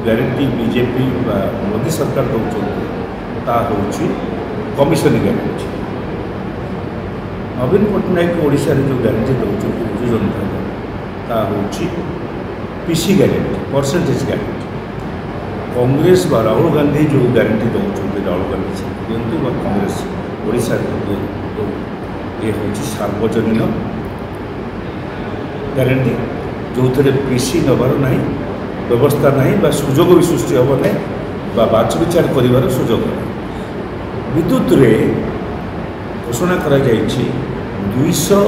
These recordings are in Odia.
ଗ୍ୟାରେଣ୍ଟି ବିଜେପି ବା ମୋଦି ସରକାର ଦେଉଛନ୍ତି ତାହା ହେଉଛି କମିଶନ ଗ୍ୟାରେଣ୍ଟି। ନବୀନ ପଟ୍ଟନାୟକ ଓଡ଼ିଶାରେ ଯେଉଁ ଗ୍ୟାରେଣ୍ଟି ଦେଉଛନ୍ତି ବିଜୁ ଜନତା ଦଳ ତାହା ହେଉଛି ପିସି ଗ୍ୟାରେଣ୍ଟି, ପରସେଣ୍ଟେଜ ଗ୍ୟାରେଣ୍ଟି। କଂଗ୍ରେସ ବା ରାହୁଲ ଗାନ୍ଧୀ ଯେଉଁ ଗ୍ୟାରେଣ୍ଟି ଦେଉଛନ୍ତି, ରାହୁଲ ଗାନ୍ଧୀ ଦିଅନ୍ତୁ ବା କଂଗ୍ରେସ ଓଡ଼ିଶାରେ ଏ ହେଉଛି ସାର୍ବଜନୀନ ଗ୍ୟାରେଣ୍ଟି, ଯେଉଁଥିରେ ପିସି ନେବାର ନାହିଁ, ବ୍ୟବସ୍ଥା ନାହିଁ ବା ସୁଯୋଗ ବି ସୃଷ୍ଟି ହେବ ନାହିଁ ବା ବାଛବିଚାର କରିବାର ସୁଯୋଗ ନାହିଁ। ବିଦ୍ୟୁତରେ ଘୋଷଣା କରାଯାଇଛି 200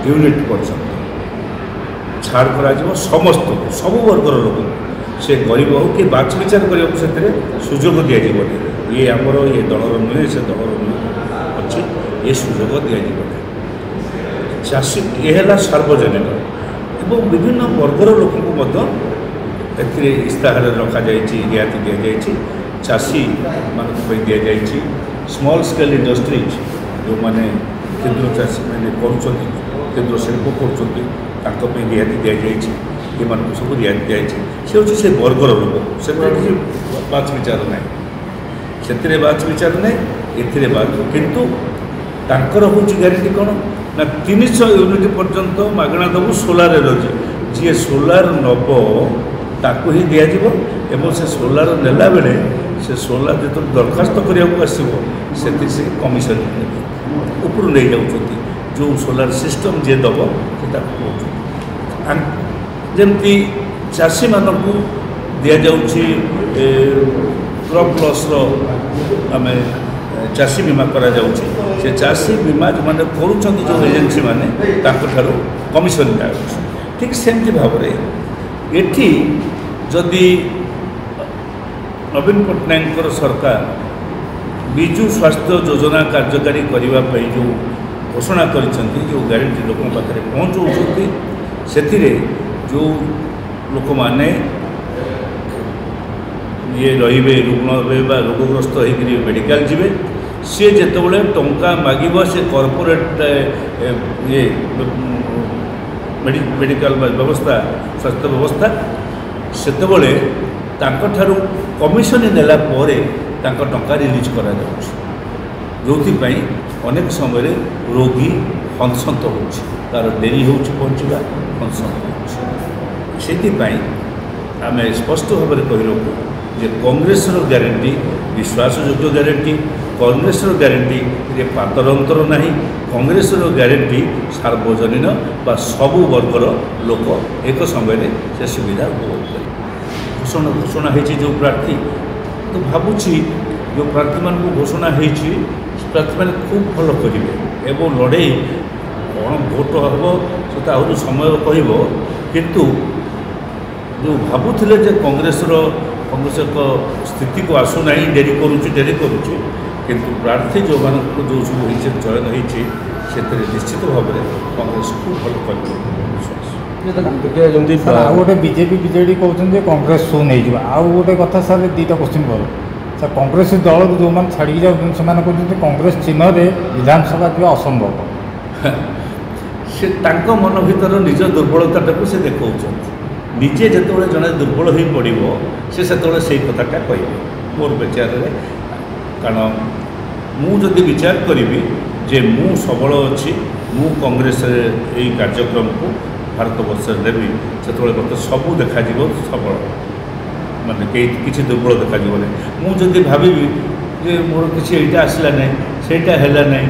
ୟୁନିଟ୍ ପର୍ଯ୍ୟନ୍ତ ଛାଡ଼ କରାଯିବ ସମସ୍ତଙ୍କୁ, ସବୁ ବର୍ଗର ଲୋକଙ୍କୁ। ସେ ଗରିବ ହେଉ କି ବାଛବିଚାର କରିବାକୁ ସେଥିରେ ସୁଯୋଗ ଦିଆଯିବନି। ଇଏ ଆମର ଏ ଦଳର ନୁହେଁ, ସେ ଦଳର ନୁହେଁ ଅଛି, ଏ ସୁଯୋଗ ଦିଆଯିବନି। ଚାଷୀ ଏ ହେଲା ସାର୍ବଜନୀନ ଏବଂ ବିଭିନ୍ନ ବର୍ଗର ଲୋକଙ୍କୁ ମଧ୍ୟ ଏଥିରେ ଇସ୍ତାହାରରେ ରଖାଯାଇଛି, ରିହାତି ଦିଆଯାଇଛି। ଚାଷୀମାନଙ୍କ ପାଇଁ ଦିଆଯାଇଛି। ସ୍ମଲ୍ ସ୍କେଲ୍ ଇଣ୍ଡଷ୍ଟ୍ରିଜ୍ ଯେଉଁମାନେ କ୍ଷୁଦ୍ର ଚାଷୀମାନେ କରୁଛନ୍ତି, କ୍ଷୁଦ୍ର ଶିଳ୍ପ କରୁଛନ୍ତି, ତାଙ୍କ ପାଇଁ ରିହାତି ଦିଆଯାଇଛି। ଏମାନଙ୍କୁ ସବୁ ରିହାତି ଦିଆଯାଇଛି। ସେ ହେଉଛି ସେ ବର୍ଗର ଲୋକ, ସେଥିରେ କିଛି ବାଛବିଚାର ନାହିଁ, ସେଥିରେ ବାଛବିଚାର ନାହିଁ, ଏଥିରେ କିନ୍ତୁ ତାଙ୍କର ହେଉଛି ଗ୍ୟାରେଣ୍ଟି କ'ଣ ନା 300 ୟୁନିଟ୍ ପର୍ଯ୍ୟନ୍ତ ମାଗଣା ଦେବୁ ସୋଲାର ଏନର୍ଜି। ଯିଏ ସୋଲାର ନେବ ତାକୁ ହିଁ ଦିଆଯିବ ଏବଂ ସେ ସୋଲାର ନେଲା ବେଳେ ସେ ସୋଲାର ଯେତେବେଳେ ଦରଖାସ୍ତ କରିବାକୁ ଆସିବ ସେଥିରେ ସେ କମିଶନ ନେବେ, ଉପରୁ ନେଇଯାଉଛନ୍ତି। ଯେଉଁ ସୋଲାର ସିଷ୍ଟମ୍ ଯିଏ ଦେବ ସେ ତାକୁ କହୁଛନ୍ତି। ଯେମିତି ଚାଷୀମାନଙ୍କୁ ଦିଆଯାଉଛି କ୍ରପ୍ ଲସ୍ର ଆମେ ଚାଷୀ ବୀମା କରାଯାଉଛି, ସେ ଚାଷୀ ବୀମା ଯେଉଁମାନେ କରୁଛନ୍ତି ଯେଉଁ ଏଜେନ୍ସିମାନେ ତାଙ୍କଠାରୁ କମିଶନ ନିଆଯାଉଛି। ଠିକ୍ ସେମିତି ଭାବରେ ଏଠି ଯଦି ନବୀନ ପଟ୍ଟନାୟକଙ୍କର ସରକାର ବିଜୁ ସ୍ୱାସ୍ଥ୍ୟ ଯୋଜନା କାର୍ଯ୍ୟକାରୀ କରିବା ପାଇଁ ଯେଉଁ ଘୋଷଣା କରିଛନ୍ତି, ଯେଉଁ ଗ୍ୟାରେଣ୍ଟି ଲୋକଙ୍କ ପାଖରେ ପହଞ୍ଚାଉଛନ୍ତି, ସେଥିରେ ଯେଉଁ ଲୋକମାନେ ଇଏ ରହିବେ, ରୁଗ୍ଣ ରହିବେ ବା ରୋଗଗ୍ରସ୍ତ ହୋଇକରି ମେଡ଼ିକାଲ ଯିବେ, ସିଏ ଯେତେବେଳେ ଟଙ୍କା ମାଗିବ ସେ କର୍ପୋରେଟ୍ ଇଏ ମେଡ଼ିକାଲ ବ୍ୟବସ୍ଥା, ସ୍ୱାସ୍ଥ୍ୟ ବ୍ୟବସ୍ଥା, ସେତେବେଳେ ତାଙ୍କଠାରୁ କମିଶନ ନେଲା ପରେ ତାଙ୍କ ଟଙ୍କା ରିଲିଜ୍ କରାଯାଉଛି। ଯେଉଁଥିପାଇଁ ଅନେକ ସମୟରେ ରୋଗୀ ହନ୍ତସନ୍ତ ହେଉଛି, ତା'ର ଡେରି ହେଉଛି ପହଞ୍ଚିବା, ହନ୍ତସନ୍ତ ହେଉଛି। ସେଥିପାଇଁ ଆମେ ସ୍ପଷ୍ଟ ଭାବରେ କହିବାକୁ ଯେ କଂଗ୍ରେସର ଗ୍ୟାରେଣ୍ଟି ବିଶ୍ୱାସଯୋଗ୍ୟ ଗ୍ୟାରେଣ୍ଟି, କଂଗ୍ରେସର ଗ୍ୟାରେଣ୍ଟିରେ ପାତର ଅନ୍ତର ନାହିଁ। କଂଗ୍ରେସର ଗ୍ୟାରେଣ୍ଟି ସାର୍ବଜନୀନ ବା ସବୁ ବର୍ଗର ଲୋକ ଏକ ସମୟରେ ସେ ସୁବିଧା ଉପଭୋଗ କରିବେ। ଘୋଷଣା ହେଇଛି ଯେଉଁ ପ୍ରାର୍ଥୀ, ତ ଭାବୁଛି ଯେଉଁ ପ୍ରାର୍ଥୀମାନଙ୍କୁ ଘୋଷଣା ହେଇଛି ପ୍ରାର୍ଥୀମାନେ ଖୁବ୍ ଭଲ କରିବେ ଏବଂ ଲଢ଼େଇ କ'ଣ ଭୋଟ ହେବ ସେଟା ଆହୁରି ସମୟ କହିବ। କିନ୍ତୁ ଯେଉଁ ଭାବୁଥିଲେ ଯେ କଂଗ୍ରେସ ଏକ ସ୍ଥିତିକୁ ଆସୁନାହିଁ, ଡେରି କରୁଛି, କିନ୍ତୁ ପ୍ରାର୍ଥୀ ଯେଉଁମାନଙ୍କୁ ଯେଉଁ ସବୁ ହେଇଛି ଚୟନ ହେଇଛି ସେଥିରେ ନିଶ୍ଚିତ ଭାବରେ କଂଗ୍ରେସ ଖୁବ୍ ଭଲ କରିବ ବିଶ୍ୱାସ। ଯେମିତି ଆଉ ଗୋଟେ ବିଜେପି ବିଜେଡ଼ି କହୁଛନ୍ତି ଯେ କଂଗ୍ରେସ ଶୋ ନେଇଯିବ। ଆଉ ଗୋଟେ କଥା ସାର୍, ଦୁଇଟା କ୍ୱେଶ୍ଚିନ୍ କର ସାର୍। କଂଗ୍ରେସ ଦଳରୁ ଯେଉଁମାନେ ଛାଡ଼ିକି ଯାଉଛନ୍ତି ସେମାନେ କହୁଛନ୍ତି କଂଗ୍ରେସ ଚିହ୍ନରେ ବିଧାନସଭା ଯିବା ଅସମ୍ଭବ। ସେ ତାଙ୍କ ମନ ଭିତର ନିଜ ଦୁର୍ବଳତାଟାକୁ ସେ ଦେଖାଉଛନ୍ତି। ନିଜେ ଯେତେବେଳେ ଜଣେ ଦୁର୍ବଳ ହୋଇ ପଡ଼ିବ ସେ ସେତେବେଳେ ସେଇ କଥାଟା କହିବେ ମୋର ବିଚାରରେ। କାରଣ ମୁଁ ଯଦି ବିଚାର କରିବି ଯେ ମୁଁ ସବଳ ଅଛି, ମୁଁ କଂଗ୍ରେସରେ ଏଇ କାର୍ଯ୍ୟକ୍ରମକୁ ଭାରତବର୍ଷରେ ନେବି, ସେତେବେଳେ ମୋତେ ସବୁ ଦେଖାଯିବ ସବଳ, ମାନେ କିଛି ଦୁର୍ବଳ ଦେଖାଯିବନି। ମୁଁ ଯଦି ଭାବିବି ଯେ ମୋର କିଛି ଏଇଟା ଆସିଲା ନାହିଁ, ସେଇଟା ହେଲା ନାହିଁ,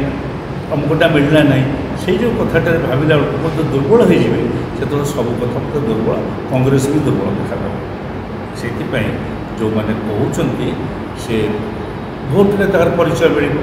ଅମୁକଟା ମିଳିଲା ନାହିଁ, ସେଇ ଯେଉଁ କଥାଟାରେ ଭାବିଲା ବେଳକୁ ମୋତେ ଦୁର୍ବଳ ହୋଇଯିବେ, ସେତେବେଳେ ସବୁ କଥା ମୋତେ ଦୁର୍ବଳ, କଂଗ୍ରେସ ବି ଦୁର୍ବଳ ଦେଖାଦେବ। ସେଥିପାଇଁ ଯେଉଁମାନେ କହୁଛନ୍ତି ସେ ଭୋଟରେ ତାହାର ପରିଚୟ ମିଳିବ।